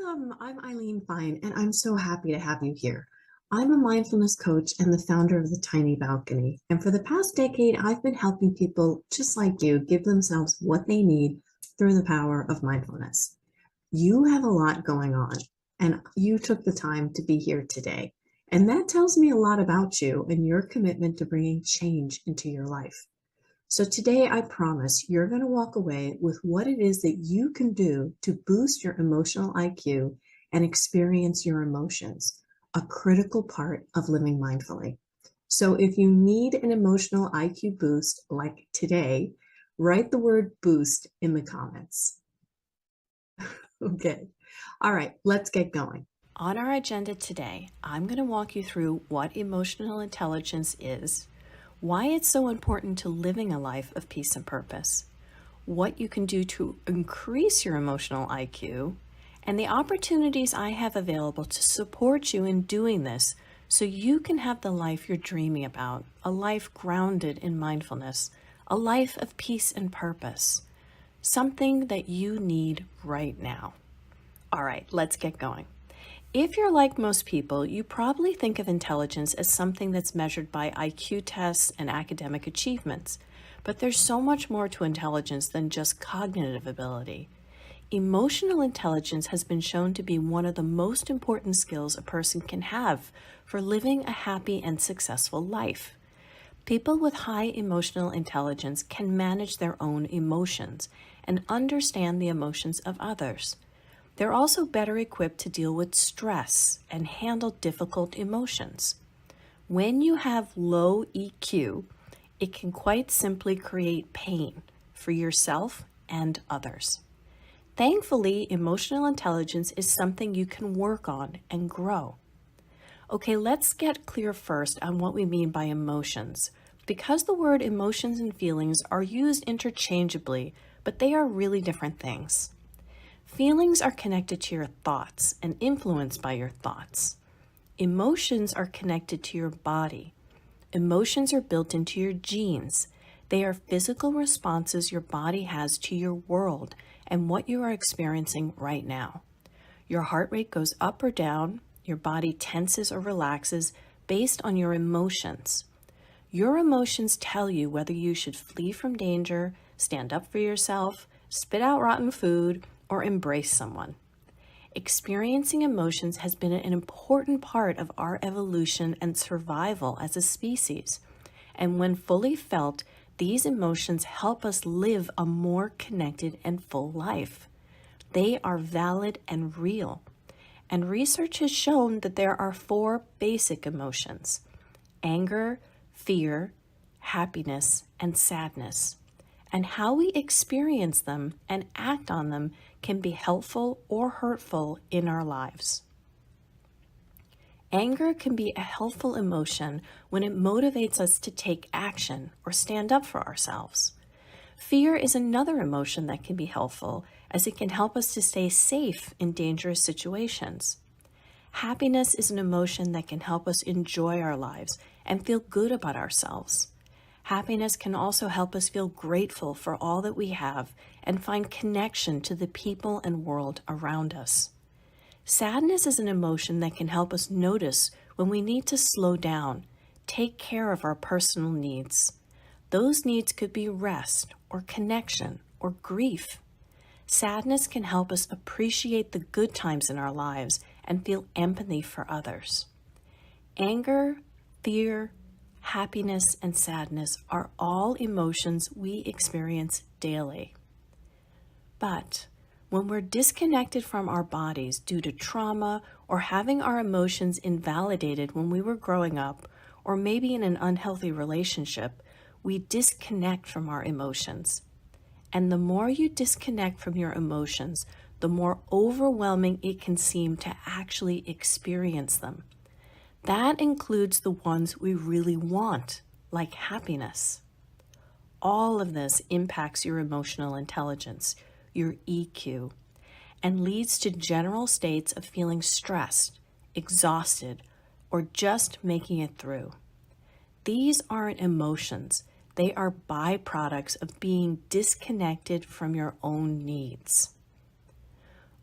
Welcome. I'm Eileen Fein, and I'm so happy to have you here. I'm a mindfulness coach and the founder of the Tiny Balcony. And for the past decade, I've been helping people just like you give themselves what they need through the power of mindfulness. You have a lot going on, and you took the time to be here today. And that tells me a lot about you and your commitment to bringing change into your life. So today, I promise you're going to walk away with what it is that you can do to boost your emotional IQ and experience your emotions, a critical part of living mindfully. So if you need an emotional IQ boost like today, write the word boost in the comments. Okay. All right, let's get going. On our agenda today, I'm going to walk you through what emotional intelligence is, why it's so important to living a life of peace and purpose, what you can do to increase your emotional IQ, and the opportunities I have available to support you in doing this so you can have the life you're dreaming about, a life grounded in mindfulness, a life of peace and purpose, something that you need right now. All right, let's get going. If you're like most people, you probably think of intelligence as something that's measured by IQ tests and academic achievements. But there's so much more to intelligence than just cognitive ability. Emotional intelligence has been shown to be one of the most important skills a person can have for living a happy and successful life. People with high emotional intelligence can manage their own emotions and understand the emotions of others. They're also better equipped to deal with stress and handle difficult emotions. When you have low EQ, it can quite simply create pain for yourself and others. Thankfully, emotional intelligence is something you can work on and grow. Okay, let's get clear first on what we mean by emotions. Because the word emotions and feelings are used interchangeably, but they are really different things. Feelings are connected to your thoughts and influenced by your thoughts. Emotions are connected to your body. Emotions are built into your genes. They are physical responses your body has to your world and what you are experiencing right now. Your heart rate goes up or down. Your body tenses or relaxes based on your emotions. Your emotions tell you whether you should flee from danger, stand up for yourself, spit out rotten food, or embrace someone. Experiencing emotions has been an important part of our evolution and survival as a species. And when fully felt, these emotions help us live a more connected and full life. They are valid and real. And research has shown that there are 4 basic emotions: anger, fear, happiness, and sadness. And how we experience them and act on them can be helpful or hurtful in our lives. Anger can be a helpful emotion when it motivates us to take action or stand up for ourselves. Fear is another emotion that can be helpful, as it can help us to stay safe in dangerous situations. Happiness is an emotion that can help us enjoy our lives and feel good about ourselves. Happiness can also help us feel grateful for all that we have and find connection to the people and world around us. Sadness is an emotion that can help us notice when we need to slow down, take care of our personal needs. Those needs could be rest or connection or grief. Sadness can help us appreciate the good times in our lives and feel empathy for others. Anger, fear, happiness, and sadness are all emotions we experience daily. But when we're disconnected from our bodies due to trauma or having our emotions invalidated when we were growing up, or maybe in an unhealthy relationship, we disconnect from our emotions. And the more you disconnect from your emotions, the more overwhelming it can seem to actually experience them. That includes the ones we really want, like happiness. All of this impacts your emotional intelligence, your EQ, and leads to general states of feeling stressed, exhausted, or just making it through. These aren't emotions. They are byproducts of being disconnected from your own needs.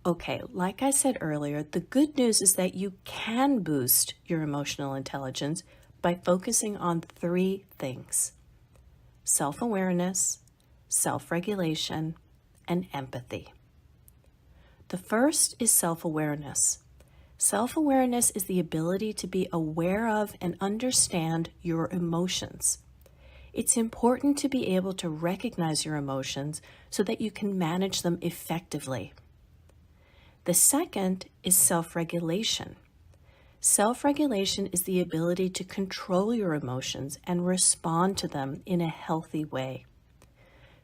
Okay, like I said earlier, the good news is that you can boost your emotional intelligence by focusing on three things: self-awareness, self-regulation, and empathy. The first is self-awareness. Self-awareness is the ability to be aware of and understand your emotions. It's important to be able to recognize your emotions so that you can manage them effectively. The second is self-regulation. Self-regulation is the ability to control your emotions and respond to them in a healthy way.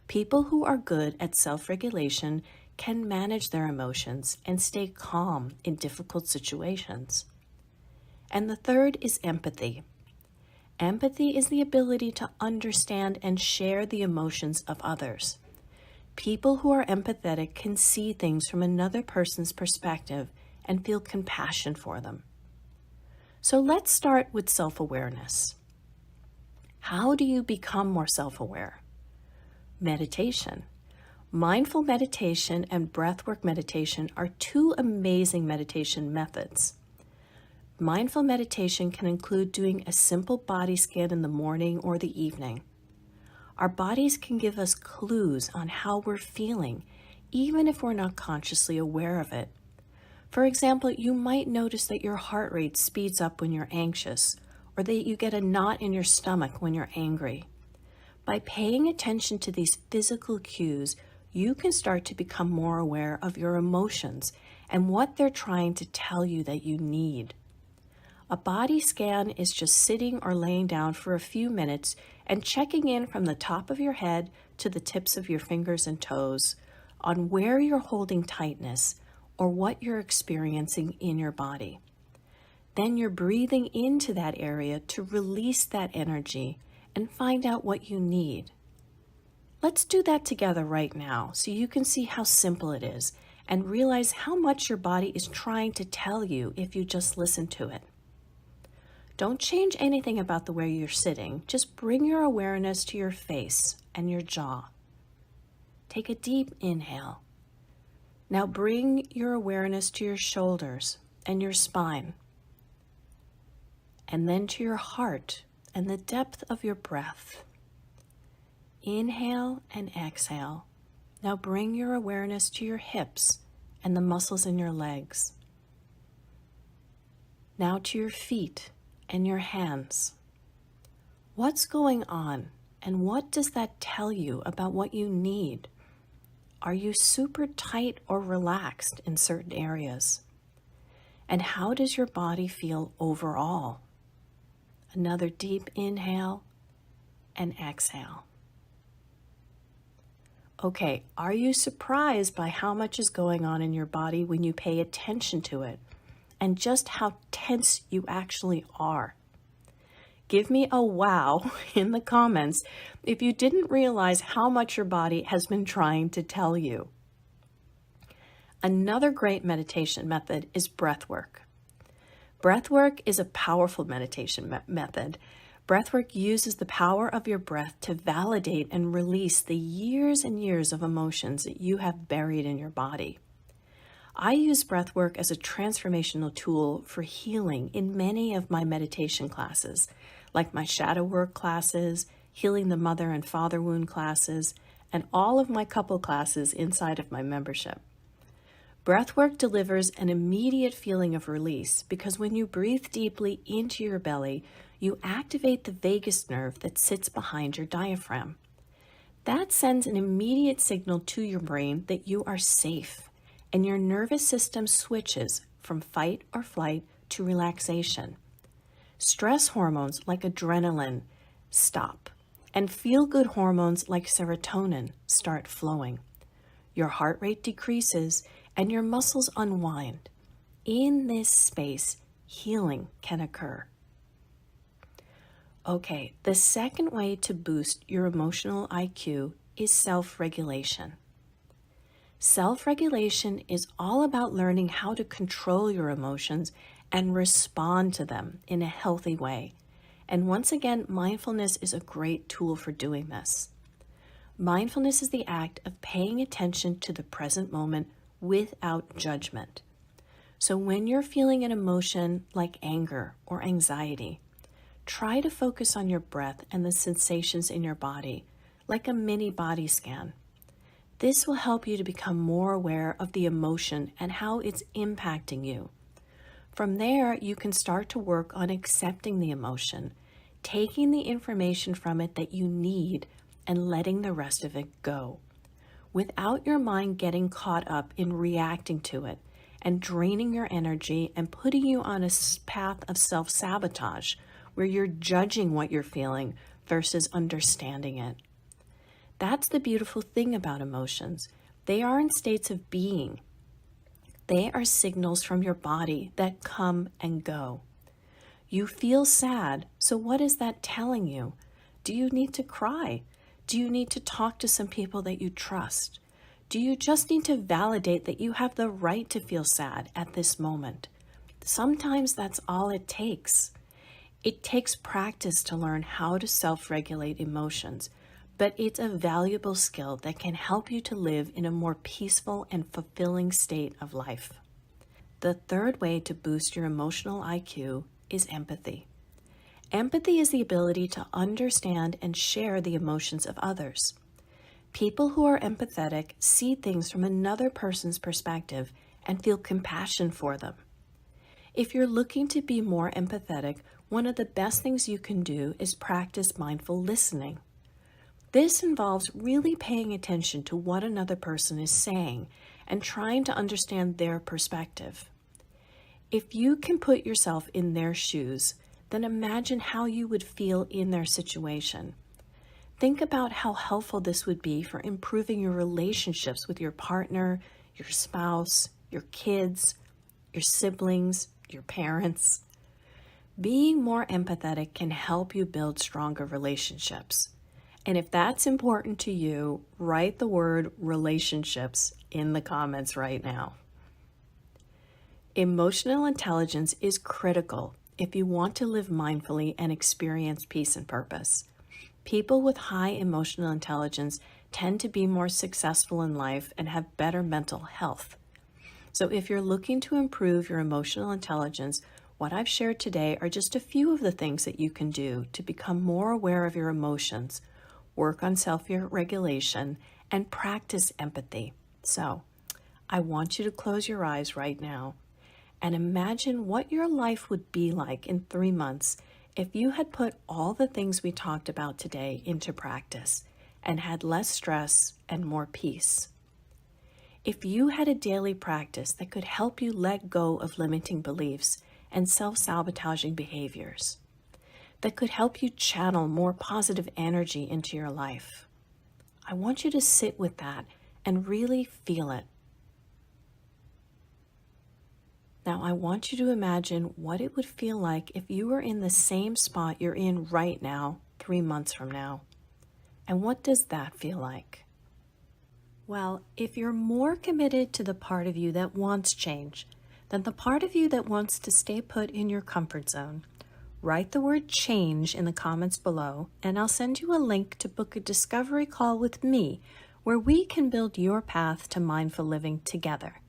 People who are good at self-regulation can manage their emotions and stay calm in difficult situations. And the third is empathy. Empathy is the ability to understand and share the emotions of others. People who are empathetic can see things from another person's perspective and feel compassion for them. So let's start with self-awareness. How do you become more self-aware? Meditation. Mindful meditation and breathwork meditation are two amazing meditation methods. Mindful meditation can include doing a simple body scan in the morning or the evening. Our bodies can give us clues on how we're feeling, even if we're not consciously aware of it. For example, you might notice that your heart rate speeds up when you're anxious, or that you get a knot in your stomach when you're angry. By paying attention to these physical cues, you can start to become more aware of your emotions and what they're trying to tell you that you need. A body scan is just sitting or laying down for a few minutes and checking in from the top of your head to the tips of your fingers and toes on where you're holding tightness or what you're experiencing in your body. Then you're breathing into that area to release that energy and find out what you need. Let's do that together right now so you can see how simple it is and realize how much your body is trying to tell you if you just listen to it. Don't change anything about the way you're sitting. Just bring your awareness to your face and your jaw. Take a deep inhale. Now bring your awareness to your shoulders and your spine, and then to your heart and the depth of your breath. Inhale and exhale. Now bring your awareness to your hips and the muscles in your legs. Now to your feet and your hands. What's going on, and what does that tell you about what you need? Are you super tight or relaxed in certain areas? And how does your body feel overall? Another deep inhale and exhale. Okay, are you surprised by how much is going on in your body when you pay attention to it, and just how tense you actually are? Give me a wow in the comments if you didn't realize how much your body has been trying to tell you. Another great meditation method is breathwork. Breathwork is a powerful meditation method. Breathwork uses the power of your breath to validate and release the years and years of emotions that you have buried in your body. I use breathwork as a transformational tool for healing in many of my meditation classes, like my shadow work classes, healing the mother and father wound classes, and all of my couple classes inside of my membership. Breathwork delivers an immediate feeling of release because when you breathe deeply into your belly, you activate the vagus nerve that sits behind your diaphragm. That sends an immediate signal to your brain that you are safe, and your nervous system switches from fight or flight to relaxation. Stress hormones like adrenaline stop, and feel-good hormones like serotonin start flowing. Your heart rate decreases, and your muscles unwind. In this space, healing can occur. Okay, the second way to boost your emotional IQ is self-regulation. Self-regulation is all about learning how to control your emotions and respond to them in a healthy way. And once again, mindfulness is a great tool for doing this. Mindfulness is the act of paying attention to the present moment without judgment. So when you're feeling an emotion like anger or anxiety, try to focus on your breath and the sensations in your body, like a mini body scan. This will help you to become more aware of the emotion and how it's impacting you. From there, you can start to work on accepting the emotion, taking the information from it that you need, and letting the rest of it go, without your mind getting caught up in reacting to it and draining your energy and putting you on a path of self-sabotage where you're judging what you're feeling versus understanding it. That's the beautiful thing about emotions. They are in states of being. They are signals from your body that come and go. You feel sad, so what is that telling you? Do you need to cry? Do you need to talk to some people that you trust? Do you just need to validate that you have the right to feel sad at this moment? Sometimes that's all it takes. It takes practice to learn how to self-regulate emotions, but it's a valuable skill that can help you to live in a more peaceful and fulfilling state of life. The third way to boost your emotional IQ is empathy. Empathy is the ability to understand and share the emotions of others. People who are empathetic see things from another person's perspective and feel compassion for them. If you're looking to be more empathetic, one of the best things you can do is practice mindful listening. This involves really paying attention to what another person is saying and trying to understand their perspective. If you can put yourself in their shoes, then imagine how you would feel in their situation. Think about how helpful this would be for improving your relationships with your partner, your spouse, your kids, your siblings, your parents. Being more empathetic can help you build stronger relationships. And if that's important to you, write the word relationships in the comments right now. Emotional intelligence is critical if you want to live mindfully and experience peace and purpose. People with high emotional intelligence tend to be more successful in life and have better mental health. So if you're looking to improve your emotional intelligence, what I've shared today are just a few of the things that you can do to become more aware of your emotions, work on self-regulation, and practice empathy. So I want you to close your eyes right now and imagine what your life would be like in 3 months if you had put all the things we talked about today into practice and had less stress and more peace. If you had a daily practice that could help you let go of limiting beliefs and self-sabotaging behaviors, that could help you channel more positive energy into your life, I want you to sit with that and really feel it. Now, I want you to imagine what it would feel like if you were in the same spot you're in right now, 3 months from now. And what does that feel like? Well, if you're more committed to the part of you that wants change than the part of you that wants to stay put in your comfort zone, write the word change in the comments below, and I'll send you a link to book a discovery call with me where we can build your path to mindful living together.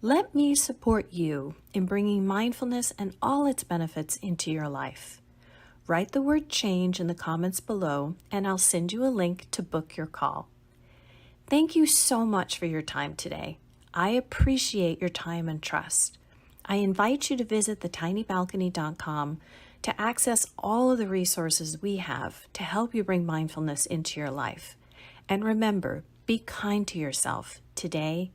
Let me support you in bringing mindfulness and all its benefits into your life. Write the word change in the comments below, and I'll send you a link to book your call. Thank you so much for your time today. I appreciate your time and trust. I invite you to visit thetinybalcony.com to access all of the resources we have to help you bring mindfulness into your life. And remember, be kind to yourself today